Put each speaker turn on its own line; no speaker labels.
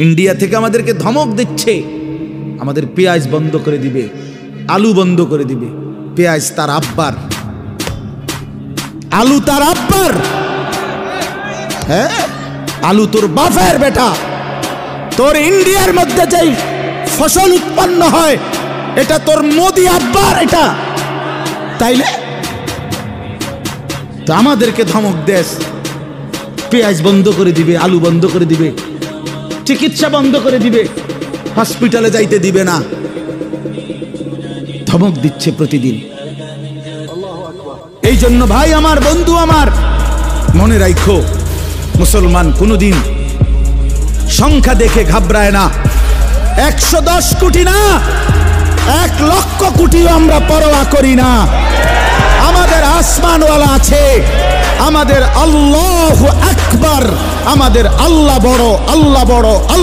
India থেকে আমাদেরকে ধমক দিচ্ছে, আমাদের পেঁয়াজ বন্ধ করে দিবে, আলু বন্ধ করে দিবে। পেঁয়াজ তার আব্বার, আলু তার আব্বার। হ্যাঁ, আলু তোর বাপের বেটা। তোর ইন্ডিয়ার মধ্যে যেই ফসল উৎপন্ন হয় এটা তোর মোদি আব্বার এটা, তাইলে তো আমাদেরকে ধমক দেশ, পেঁয়াজ বন্ধ করে দিবে, আলু বন্ধ করে দিবে, চিকিৎসা বন্ধ করে দিবে, হসপিটালে যাইতে দিবে না, ধমক দিচ্ছে প্রতিদিন। এই জন্য ভাই আমার, বন্ধু আমার, মনে রাখো মুসলমান কোনদিন সংখ্যা দেখে ঘাবড়ায় না। 110 কোটি না, 1 লক্ষ কোটিও আমরা পরোয়া করি না। আমাদের আসমানওয়ালা আছে, আমাদের আল্লাহু আকবার, আমাদের আল্লাহ বড়, আল্লাহ বড়, আল্লাহ।